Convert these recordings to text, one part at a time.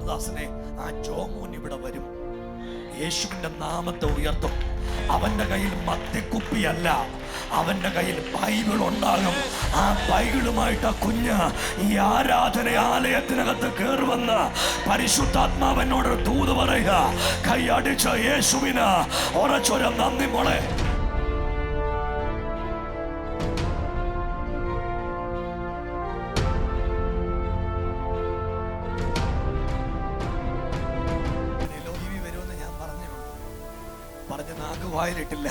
ദാസനെ, ആ ജോമോൻ ഇവിടെ വരും, യേശുവിന്റെ നാമത്തെ ഉയർത്തും. അവന്റെ കയ്യിൽ മദ്യക്കുപ്പിയല്ല, അവന്റെ കയ്യിൽ ബൈബിൾ ഉണ്ടാകും. ആ ബൈബിളുമായിട്ട് ആ കുഞ്ഞ് ഈ ആരാധനാലയത്തിനകത്ത് കയറുവന്ന് പരിശുദ്ധാത്മാവനോട് ദൂത് പറയുക. കൈയടിച്ച യേശുവിന് ഉറച്ചൊരു നന്ദി മോളെ. പറഞ്ഞ നാക്ക് വായിലിട്ടില്ല.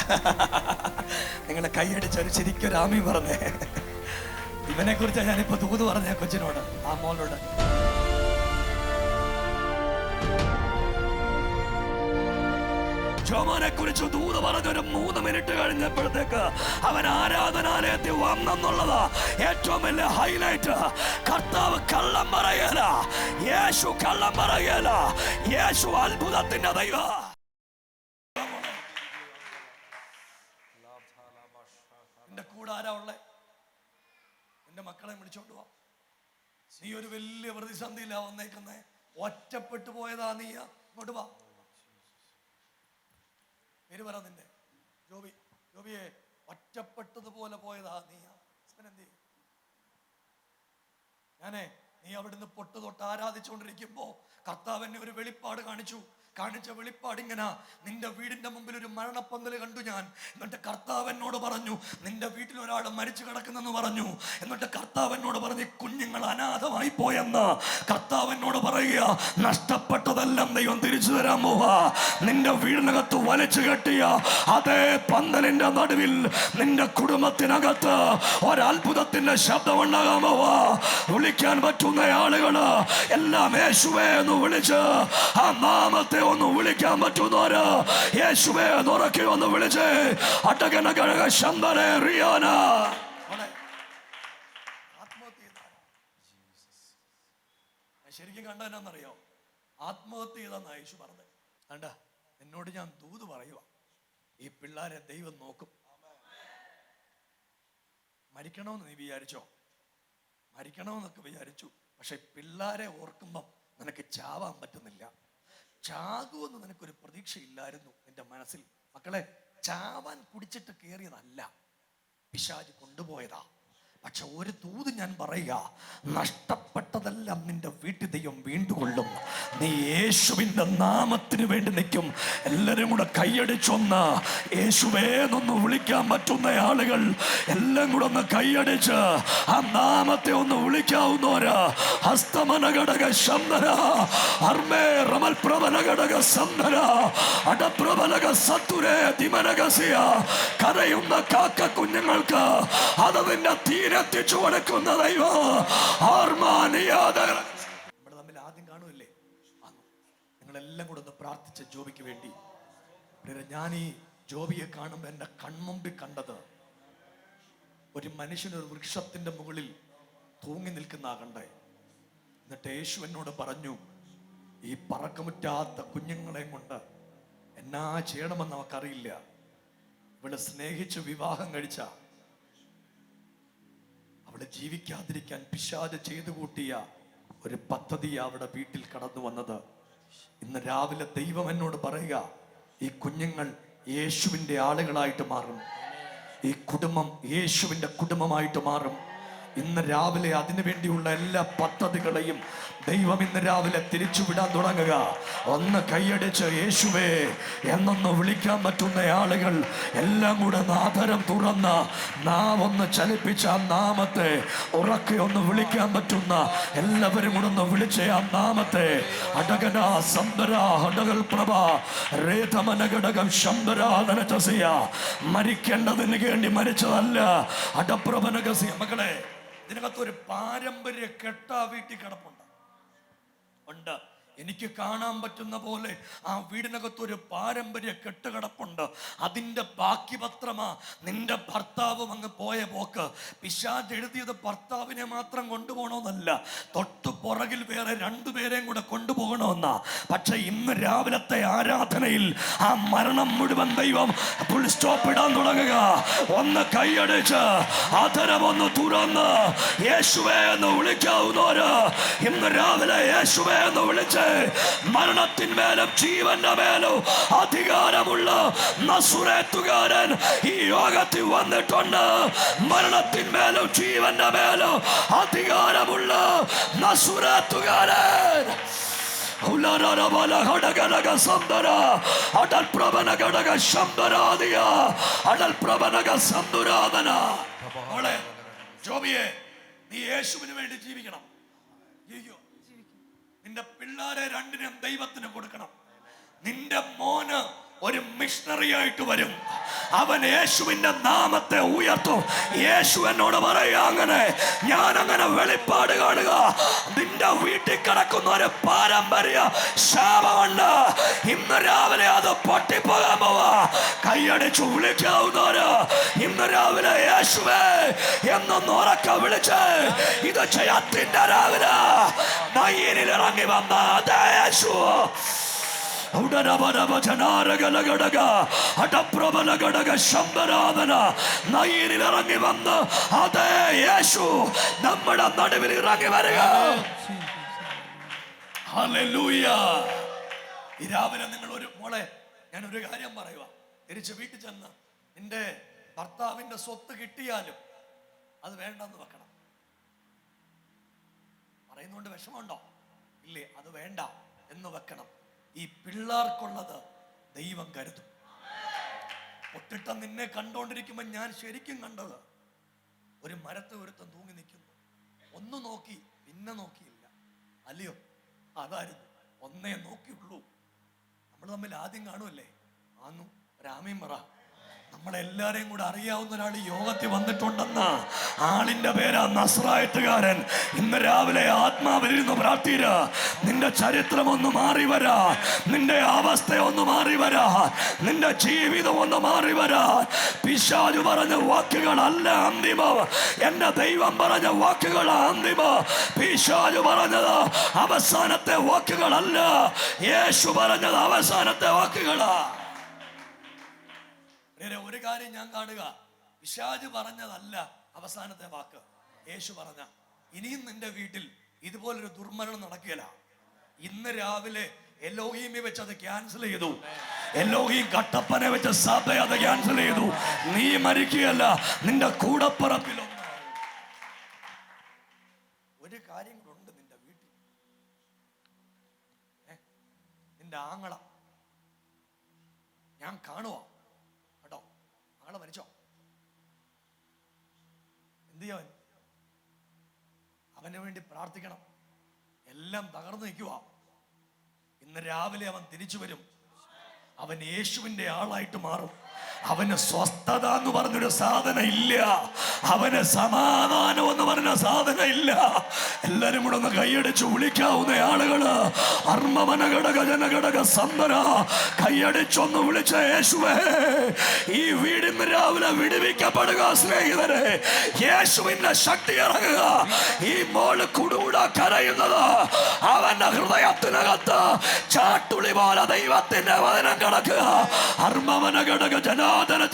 നിങ്ങളെ കൈയടിച്ചൊരു ശരിക്കും രാമി പറഞ്ഞേ. ഇവനെ കുറിച്ചാണ് ഞാനിപ്പോ ദൂത് പറഞ്ഞ കൊച്ചിനോട്, ആ മോളോട്. ജോമോനെ കുറിച്ച് ദൂത് പറഞ്ഞൊരു 3 മിനിറ്റ് കഴിഞ്ഞപ്പോഴത്തേക്ക് അവൻ ആരാധനാലയത്തിൽ വന്നെന്നുള്ളതാ ഏറ്റവും വലിയ ഹൈലൈറ്റ്. കർത്താവ് കള്ളം പറയല, യേശു കള്ളം പറയല, യേശു അത്ഭുതത്തിന്റെ ദൈവം. എന്റെ കൂടെ ആരാ ഉള്ളേ? എന്റെ മക്കളെ വിളിച്ചോണ്ട് പോവാ. നീ ഒരു വലിയ പ്രതിസന്ധിയില്ല വന്നേക്കുന്നേ, ഒറ്റപ്പെട്ടു പോയതാ നീ. ഇങ്ങോട്ട് വാ. പേര് പറ നിന്റെ. ജോബിയെ ഒറ്റപ്പെട്ടതുപോലെ പോയതാ നീ. ഞാനേ നീ അവിടുന്ന് പൊട്ട് തൊട്ട് ആരാധിച്ചുകൊണ്ടിരിക്കുമ്പോ കർത്താവ് എന്നെ ഒരു വെളിപ്പാട് കാണിച്ച വെളിപ്പാട് ഇങ്ങനെ, നിന്റെ വീടിന്റെ മുമ്പിൽ ഒരു മരണപ്പന്തൽ കണ്ടു ഞാൻ. എന്നിട്ട് കർത്താവ് എന്നോട് പറഞ്ഞു, നിന്റെ വീട്ടിൽ ഒരാൾ മരിച്ചു കിടക്കുന്നെന്ന് പറഞ്ഞു. എന്നിട്ട് കർത്താവ് എന്നോട് പറഞ്ഞു, കുഞ്ഞുങ്ങൾ അനാഥമായി പോയെന്ന് കർത്താവ് എന്നോട് പറയുക. നഷ്ടപ്പെട്ടതെല്ലാം ദൈവം തിരിച്ചു തരാൻ പോവാ. നിന്റെ വീടിനകത്ത് വലിച്ചു കെട്ടിയ അതേ പന്തലിന്റെ നടുവിൽ നിന്റെ കുടുംബത്തിനകത്ത് ഒരത്ഭുതത്തിന്റെ ശബ്ദം ഉണ്ടാകാൻ പോവാ. വിളിക്കാൻ പറ്റുന്ന ആളുകള് എല്ലാം യേശുവേ എന്ന് വിളിച്ച്, ആ നാമത്തെ ഒന്ന് വിളിക്കാൻ പറ്റുന്നവര് യേശുവേ എന്നുറക്കി ഒന്ന് വിളിച്ച് അടകന കഴക ശന്തനെ റിയാന. ശരിക്കും കണ്ടെന്നറിയോ? ആത്മഹത്യ ചെയ്തെന്നാ യേശു പറഞ്ഞത്. കണ്ട, എന്നോട് ഞാൻ ദൂത് പറയുക, ഈ പിള്ളേരെ ദൈവം നോക്കും. മരിക്കണമെന്ന് നീ വിചാരിച്ചോ? മരിക്കണമെന്നൊക്കെ വിചാരിച്ചു. പക്ഷെ പിള്ളേരെ ഓർക്കുമ്പം നിനക്ക് ചാവാൻ പറ്റുന്നില്ല. ചാകുമെന്ന് നിനക്കൊരു പ്രതീക്ഷയില്ലായിരുന്നു നിന്റെ മനസ്സിൽ. മക്കളെ, ചാവാൻ കുടിച്ചിട്ട് കയറിയതല്ല, പിശാച് കൊണ്ടുപോയതാ. പക്ഷെ ഒരു ദൂത് ഞാൻ പറയുക, നഷ്ടപ്പെട്ടതെല്ലാം നിന്റെ വീട്ടിൽ ദൈവം വീണ്ടുകൊള്ളും. നീ യേശുവിന്റെ നാമത്തിന് വേണ്ടി നിൽക്കും. എല്ലാവരും കൂടെ കൈയടിച്ചൊന്ന് യേശുവേന്നൊന്ന് വിളിക്കാൻ പറ്റുന്ന ആളുകൾ എല്ലാം കൂടെ ഒന്ന് കൈയടിച്ച് ആ നാമത്തെ ഒന്ന് വിളിക്കാവുന്നവരാ. ഹസ്തമനഘടക ശന്തര അർമേ റമൽ പ്രബലഘടക സന്ധര അടപ്രബലക സത്തുരേ ദിമനകസിയ. കരയുന്ന കാക്ക കുഞ്ഞുങ്ങൾക്ക് അതതിന്റെ തീരെത്തിച്ചു കൊടുക്കുന്ന ദൈവം. നമ്മുടെ തമ്മിൽ ആദ്യം കാണുമല്ലേ? നിങ്ങളെല്ലാം കൂടെ ഒന്ന് പ്രാർത്ഥിച്ച ജോബിക്ക് വേണ്ടി. ഞാൻ ഈ ജോബിയെ കാണുമ്പോൾ എൻ്റെ കൺമുമ്പിൽ കണ്ടത് ഒരു മനുഷ്യനൊരു വൃക്ഷത്തിന്റെ മുകളിൽ തൂങ്ങി നിൽക്കുന്ന കണ്ടേ. എന്നിട്ട് യേശു എന്നോട് പറഞ്ഞു, ഈ പറക്കമുറ്റാത്ത കുഞ്ഞുങ്ങളെ കൊണ്ട് എന്നാ ചെയ്യണമെന്ന് നമുക്കറിയില്ല. ഇവിടെ സ്നേഹിച്ച് വിവാഹം കഴിച്ച അവിടെ ജീവിക്കാതിരിക്കാൻ പിശാച് ചെയ്തു കൂട്ടിയ ഒരു പദ്ധതി അവിടെ വീട്ടിൽ കടന്നു വന്നത്. ഇന്ന് രാവിലെ ദൈവം എന്നോട് പറയുക, ഈ കുഞ്ഞുങ്ങൾ യേശുവിൻ്റെ ആളുകളായിട്ട് മാറും. ഈ കുടുംബം യേശുവിൻ്റെ കുടുംബമായിട്ട് മാറും. ഇന്ന് രാവിലെ അതിനു വേണ്ടിയുള്ള എല്ലാ പദ്ധതികളെയും ദൈവം ഇന്ന് രാവിലെ തിരിച്ചുവിടാൻ തുടങ്ങുക. ഒന്ന് കൈയടിച്ച് യേശുവേ എന്നൊന്ന് വിളിക്കാൻ പറ്റുന്ന ആളുകൾ എല്ലാം കൂടെ ആദരം തുറന്ന് നാവൊന്ന് ചലിപ്പിച്ച ആ നാമത്തെ ഉറക്കെ ഒന്ന് വിളിക്കാൻ പറ്റുന്ന എല്ലാവരും കൂടെ ഒന്ന് വിളിച്ച ആ നാമത്തെ. അടകന സന്തര അടകൽ പ്രഭ രേതമനഘടകം ശംബരാധനചസിയ. മരിക്കേണ്ടതിന് വേണ്ടി മരിച്ചതല്ല, അടപ്രഭനകസിയ. മക്കളെ, ഇതിനകത്തൊരു പാരമ്പര്യ കെട്ടാ വീട്ടിൽ കിടപ്പുണ്ട്. എനിക്ക് കാണാൻ പറ്റുന്ന പോലെ ആ വീടിനകത്തൊരു പാരമ്പര്യ കെട്ടുകിടപ്പുണ്ട്. അതിൻ്റെ ബാക്കി പത്രമാ നിന്റെ ഭർത്താവും അങ്ങ് പോയ പോക്ക്. പിശാച് എഴുതിയത് ഭർത്താവിനെ മാത്രം കൊണ്ടുപോകണമെന്നല്ല, തൊട്ടു പുറകിൽ വേറെ 2 പേരെയും കൂടെ കൊണ്ടുപോകണമെന്നാ. പക്ഷെ ഇന്ന് രാവിലത്തെ ആരാധനയിൽ ആ മരണം മുഴുവൻ ദൈവം ഫുൾ സ്റ്റോപ്പ് ഇടാൻ തുടങ്ങുക. ഒന്ന് കൈയടിച്ച് ആദരവൊന്ന് തുറന്ന് യേശുവേ എന്ന് വിളിക്കാവുന്നവര് ഇന്ന് രാവിലെ യേശുവേ എന്ന് വിളിച്ച് മരണത്തിന്മേലും ജീവന്റെ മേലും അധികാരമുള്ള നസുരേത്തുകാരൻ ഈ യോഗത്തിൽ വന്നിട്ടുണ്ട്. മരണത്തിന്മേലും ജീവന്റെ മേലും അധികാരമുള്ള നസുരേത്തുകാരൻ. ജോബിയെ, നീ യേശുവിന് വേണ്ടി ജീവിക്കണം. നിന്റെ പിള്ളേരെ രണ്ടിനും ദൈവത്തിന് കൊടുക്കണം. നിന്റെ മോന് ഒരു മിഷണറി ആയിട്ട് വരും. അവൻ യേശുവിന്റെ നാമത്തെ ഉയർത്തും. യേശു എന്നോട് പറയുക, അങ്ങനെ ഞാൻ അങ്ങനെ വെളിപ്പാട് കാണുക. നിന്റെ വീട്ടിൽ കിടക്കുന്ന ഒരു പാരമ്പര്യ ശാപമുണ്ട്. ഇന്ന് രാവിലെ അത് പൊട്ടിപ്പോകാൻ പോവാ. കൈയടിച്ചു വിളിക്കാവുന്നവര് ഇന്ന് രാവിലെ യേശുവേ എന്നൊന്ന് ഉറക്കെ വിളിച്ച്, ഇത് ജയത്തിന്റെ രാവിലെ നയ്യനിൽ ഇറങ്ങി വന്ന അതേ യേശു. ഇറങ്ങി വന്ന് അതേ യേശു നമ്മുടെ നടുവിൽ ഇറങ്ങി വരിക. ഹല്ലേലൂയ. ഈ രാവിലെ നിങ്ങൾ ഒരു മോളെ, ഞാൻ ഒരു കാര്യം പറയുക. തിരിച്ച് വീട്ടിൽ ചെന്ന് നിന്റെ ഭർത്താവിന്റെ സ്വത്ത് കിട്ടിയാലും അത് വേണ്ടെന്ന് വെക്കണം. പറയുന്നോണ്ട് വിഷമമുണ്ടോ? ഇല്ലേ, അത് വേണ്ട എന്ന് വെക്കണം. ഈ പിള്ളേർക്കുള്ളത് ദൈവം കരുതും. പൊട്ടിട്ട നിന്നെ കണ്ടോണ്ടിരിക്കുമ്പോ ഞാൻ ശരിക്കും കണ്ടത് ഒരു മരത്തെ ഒരുത്തം തൂങ്ങി നിൽക്കുന്നു. ഒന്ന് നോക്കി, പിന്നെ നോക്കിയില്ല. അല്ലയോ? അതായിരുന്നു. ഒന്നേ നോക്കിയുള്ളൂ. നമ്മൾ തമ്മിൽ ആദ്യം കാണുമല്ലേ? ആന്നു രാമയും പറ. നമ്മളെല്ലാരെയും കൂടെ അറിയാവുന്ന ഒരാൾ യോഗത്തിൽ വന്നിട്ടുണ്ടെന്ന ആളിന്റെ പേരാ നസ്രായത്തുകാരൻ. ഇന്ന് രാവിലെ ആത്മാവിലിരുന്ന് പ്രാർത്ഥിര. നിന്റെ ചരിത്രം ഒന്ന് മാറി വരാ, നിന്റെ അവസ്ഥ ഒന്ന് മാറി വരാ, നിന്റെ ജീവിതം ഒന്ന് മാറി വരാ. പിശാചു പറഞ്ഞ വാക്കുകളല്ല അന്തിമം, എന്റെ ദൈവം പറഞ്ഞ വാക്കുകളാ അന്തിമം. പിശാചു പറഞ്ഞത് അവസാനത്തെ വാക്കുകളല്ല, യേശു പറഞ്ഞത് അവസാനത്തെ വാക്കുകളാ. ഒരു കാര്യം ഞാൻ കാണുക, പിശാച് പറഞ്ഞതല്ല അവസാനത്തെ വാക്ക്, യേശു പറഞ്ഞ. ഇനിയും നിന്റെ വീട്ടിൽ ഇതുപോലൊരു ദുർമരണം നടക്കുകയില്ല. ഇന്ന് രാവിലെ എലോഹീമെ വെച്ച് അത് ക്യാൻസൽ ചെയ്തു. എലോഹീം കട്ടപ്പനെ വെച്ച് സഭ അത് ക്യാൻസൽ ചെയ്തു. നീ മരിക്കുകയല്ല, നിന്റെ കൂടപ്പറപ്പിലൊന്ന്. ഒരു കാര്യം കൊണ്ട് നിന്റെ വീട്ടിൽ നിന്റെ ആങ്ങള ഞാൻ കാണുവാ കേട്ടോ. ആങ്ങള മരിച്ചോ? എന്ത് ചെയ്യാൻ? അവന് വേണ്ടി പ്രാർത്ഥിക്കണം. എല്ലാം തകർന്നു നിൽക്കുക. ഇന്ന് രാവിലെ അവൻ തിരിച്ചു വരും. അവൻ യേശുവിന്റെ ആളായിട്ട് മാറും. അവന് സ്വസ്ഥത എന്ന് പറഞ്ഞൊരു സാധനം ഇല്ല, അവന് സമാധാനം എന്ന് പറഞ്ഞ സാധനം ഇല്ല. എല്ലാരും കൂടെ ഒന്ന് കൈയടിച്ച് വിളിക്കാവുന്ന ആളുകള് അർമ്മവനഘടക ജനഘടക സമ്പര കൈയടിച്ചൊന്ന് വിളിച്ച യേശുവേ, ഈ വീടിന്ന് രാവിലെ വിടുവിക്കപ്പെടുക. സ്നേഹിതരെ, യേശുവിന്റെ ശക്തി ഇറങ്ങുക. ഈ മോള് കുടുകൂടാ കരയുന്നത് അവന്റെ ഹൃദയത്തിനകത്ത് ചാട്ടുളി പോലെ ദൈവത്തിന്റെ വചനം കിടക്കുക. അർമ്മവനഘടക ജന അവന്റെ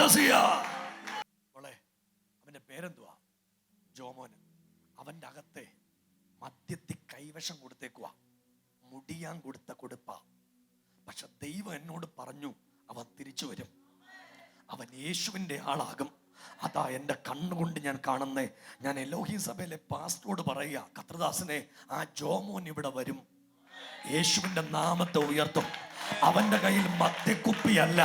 പേരെന്തുവാ? ജോമോന്. അവന്റെ അകത്തെ മദ്യത്തിൽ കൈവശം കൊടുത്തേക്കുവാ, മുടിയാൻ കൊടുത്ത കൊടുപ്പ. പക്ഷെ ദൈവം എന്നോട് പറഞ്ഞു അവൻ തിരിച്ചു വരും, അവൻ യേശുവിന്റെ ആളാകും. അതാ എൻ്റെ കണ്ണുകൊണ്ട് ഞാൻ കാണുന്നേ. ഞാൻ എലോഹീം സഭയിലെ പാസ്റ്ററോട് പറയുക, കത്രദാസനെ, ആ ജോമോൻ ഇവിടെ വരും, യേശുവിന്റെ നാമത്തെ ഉയർത്തും. അവന്റെ കയ്യിൽ മദ്യക്കുപ്പിയല്ല,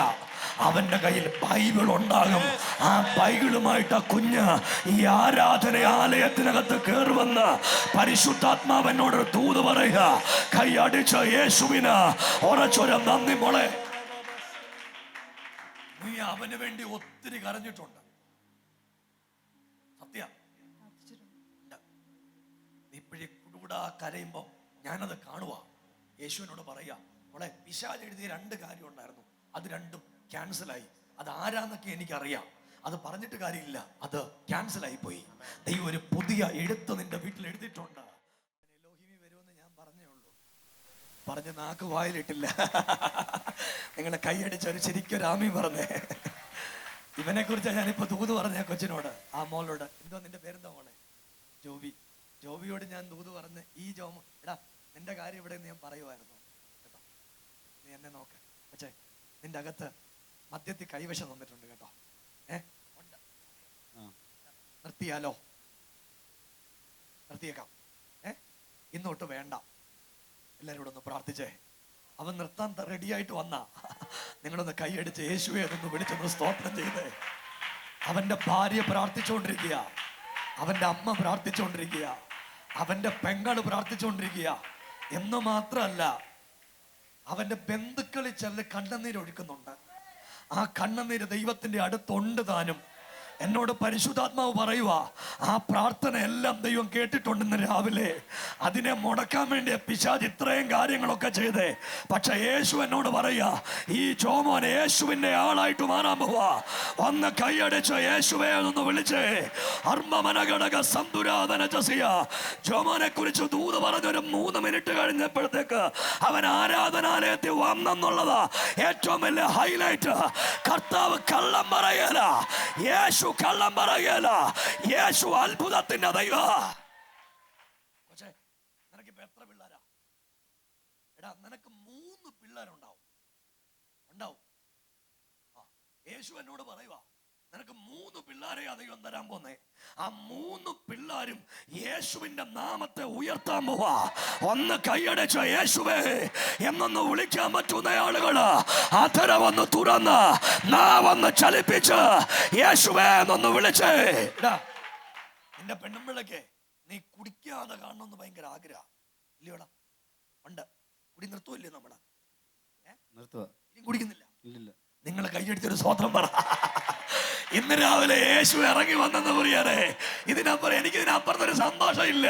അവന്റെ കയ്യിൽ ബൈബിൾ ഉണ്ടാകും. ആ ബൈബിളുമായിട്ട് ആ കുഞ്ഞ് ഈ ആരാധനാലയത്തിനകത്ത് കയറുവന്ന് പരിശുദ്ധാത്മാവനോട് ദൂത് പറയുക. കൈ അടിച്ച യേശുവിന് ഉറച്ചൊരു നന്ദി. മോളെ, നീ അവന് വേണ്ടി ഒത്തിരി കരഞ്ഞിട്ടുണ്ട്. സത്യ, നീ ഇപ്പോഴേ കുടുകൂടാ കരയുമ്പോ ഞാനത് കാണുക. യേശുവിനോട് പറയുക, മോളെ, പിശാച് എഴുതിയ 2 കാര്യം ഉണ്ടായിരുന്നു, അത് രണ്ടും ക്യാൻസലായി. അത് ആരാന്നൊക്കെ എനിക്കറിയാം, അത് പറഞ്ഞിട്ട് കാര്യമില്ല, അത് ക്യാൻസലായി പോയി. ദൈവം ഒരു പുതിയ എഴുത്ത് നിന്റെ വീട്ടിൽ എഴുതിയിട്ടുണ്ട്. എലോഹീമി വരുമെന്ന് ഞാൻ പറഞ്ഞേ ഉള്ളൂ, പറഞ്ഞ നാക്ക് വായിലിട്ടില്ല. നിങ്ങളെ കൈയടിച്ചൊരു ശരിക്കും രാമി പറഞ്ഞേ. ഇവനെ കുറിച്ചാണ് ഞാനിപ്പോ ദൂത് പറഞ്ഞ കൊച്ചിനോട്, ആ മോളോട്. എന്തോ നിന്റെ പേരെന്താ മോളെ? ജോബി. ജോബിയോട് ഞാൻ ദൂത് പറഞ്ഞ്, ഈ ജോമോ, എടാ നിന്റെ കാര്യം ഇവിടെ ഞാൻ പറയുമായിരുന്നു. നീ എന്നെ നോക്ക്. പക്ഷേ നിന്റെ അകത്ത് മദ്യത്തിൽ കൈവശം തന്നിട്ടുണ്ട് കേട്ടോ. ഉണ്ട്. നിർത്തിയാലോ? നിർത്തിയേക്കാം. ഇന്നോട്ട് വേണ്ട. എല്ലാവരും കൂടെ ഒന്ന് പ്രാർത്ഥിച്ചേ. അവൻ നിർത്താൻ റെഡിയായിട്ട് വന്ന നിങ്ങളൊന്ന് കൈയടിച്ച് യേശുവെ എന്നൊന്ന് വിളിച്ചൊന്ന് സ്തോത്രം ചെയ്തേ. അവന്റെ ഭാര്യ പ്രാർത്ഥിച്ചുകൊണ്ടിരിക്കുക, അവന്റെ അമ്മ പ്രാർത്ഥിച്ചുകൊണ്ടിരിക്കുക, അവന്റെ പെങ്ങള് പ്രാർത്ഥിച്ചുകൊണ്ടിരിക്കുക എന്ന് മാത്രമല്ല, അവന്റെ ബന്ധുക്കളിൽ ചില കണ്ണുനീരൊഴുക്കുന്നുണ്ട്. ആ കണ്ണുനീര് ദൈവത്തിന്റെ അടുത്തുണ്ട് താനും. എന്നോട് പരിശുദ്ധാത്മാവ് പറയുക, ആ പ്രാർത്ഥന എല്ലാം ദൈവം കേട്ടിട്ടുണ്ടെന്ന് രാവിലെ. അതിനെ മുടക്കാൻ വേണ്ടി പിശാച് ഇത്രയും കാര്യങ്ങളൊക്കെ ചെയ്തേ. പക്ഷെ യേശു എന്നോട് പറയുക, ഈ ജോമോൻ യേശുവിന്റെ ആളായിട്ട് മാറാൻ പോവാ. ഒന്ന് കൈയടിച്ച് യേശുവേ എന്ന് വിളിച്ചേ. അർമ്മമനഘടക സന്തുരാധന ജസിയ ജോമോനെ കുറിച്ച് ദൂത് പറഞ്ഞൊരു 3 മിനിറ്റ് കഴിഞ്ഞപ്പോഴത്തേക്ക് അവൻ ആരാധനാലയത്തിൽ വന്നെന്നുള്ളതാ ഏറ്റവും വലിയ ഹൈലൈറ്റ്. കർത്താവ് കള്ളം പറയല, യേശു കള്ളം പറയല, യേശു അത്ഭുതത്തിന്റെ ദൈവ. പക്ഷേ നിനക്കിപ്പോ എത്ര പിള്ളേരാ? എടാ, നിനക്ക് 3 പിള്ളേരുണ്ടാവും. യേശു എന്നോട് പറയുക, നിനക്ക് 3 പിള്ളേരെ ദൈവം തരാൻ പോന്നേ. ആ 3 പിള്ളേരും യേശുവിന്റെ നാമത്തെ ഉയർത്താൻ പോവാ. ഒന്ന് കൈയടിച്ച യേശുവേ എന്നൊന്ന് വിളിക്കാൻ പറ്റുന്ന ആളുകള് അധരമൊന്ന് തുറന്ന് നാവൊന്ന് ചലിപ്പിച്ച് യേശുവേ എന്നൊന്ന് വിളിച്ചേ. നിന്റെ പെണ്ണുമ്പിള്ളക്ക് നീ കുടിക്കാതെ കാണണമെന്ന് ഭയങ്കര ആഗ്രഹം ഇല്ലയോടാ? ഉണ്ട്. കുടി നിർത്തുവല്ലേ? നമ്മള് ഇനി കുടിക്കുന്നില്ല. നിങ്ങൾ കൈയടിച്ചൊരു സ്വതന്ത്രം പറ. ഇന്ന് രാവിലെ യേശു ഇറങ്ങി വന്നെന്ന് പറയാനേ, ഇതിനപ്പുറം എനിക്ക് ഇതിനപ്പുറത്തൊരു സന്തോഷം ഇല്ല.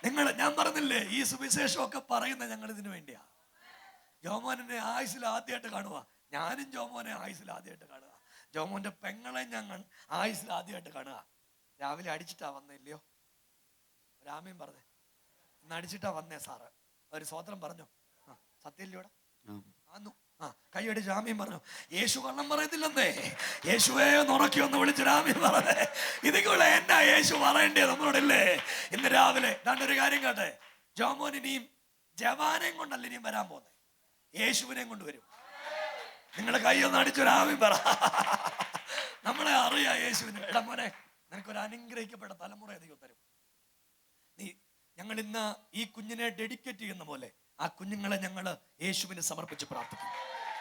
നിങ്ങൾ ഞാൻ പറഞ്ഞില്ലേ, ഈ സുവിശേഷമൊക്കെ പറയുന്നത് ഞങ്ങൾ ഇതിനു വേണ്ടിയാ. ജോമോനെ ആയുസിൽ ആദ്യമായിട്ട് കാണുക. ഞാനും ജോമോനെ ആയുസിൽ ആദ്യമായിട്ട് കാണുക. ജോമോന്റെ പെങ്ങളെ ഞങ്ങൾ ആയുസിൽ ആദ്യമായിട്ട് കാണുക. രാവിലെ അടിച്ചിട്ടാ വന്നില്ലയോ? രാമയും പറഞ്ഞേ, ഇന്ന് അടിച്ചിട്ടാ വന്നേ സാറ്. ഒരു സ്വതന്ത്രം പറഞ്ഞു. സത്യമില്ലയോടെ ആന്നു. കൈയടി ജാമ്യം പറഞ്ഞു. യേശു കള്ളം പറയത്തില്ലെന്നേ. യേശുവേ ഉറക്കി ഒന്ന് വിളിച്ച് രാമ്യം പറഞ്ഞേ. ഇതിക്കുള്ള എന്നാ യേശു പറയേണ്ടത് നമ്മളോടല്ലേ? ഇന്ന് രാവിലെ രണ്ടൊരു കാര്യം കേട്ടെ. ജോമോൻ ഇനിയും ജവാനെയും കൊണ്ടല്ല ഇനിയും വരാൻ പോകുന്നത്, യേശുവിനെയും കൊണ്ടുവരും. നിങ്ങളുടെ കൈ ഒന്ന് അടിച്ചു രാമ്യം പറ. നമ്മളെ അറിയാം യേശുവിന്. എടാ മോനെ, നിനക്കൊരു അനുഗ്രഹിക്കപ്പെട്ട തലമുറ ദൈവം തരും. ഞങ്ങൾ ഇന്ന് ഈ കുഞ്ഞിനെ ഡെഡിക്കേറ്റ് ചെയ്യുന്ന പോലെ ആ കുഞ്ഞുങ്ങളെ ഞങ്ങൾ യേശുവിന് സമർപ്പിച്ച് പ്രാർത്ഥിക്കും.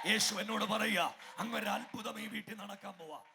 യേശു എന്നോട് പറയുക, അങ്ങൊരു അത്ഭുതം ഈ വീട്ടിൽ നടക്കാൻ പോവാ.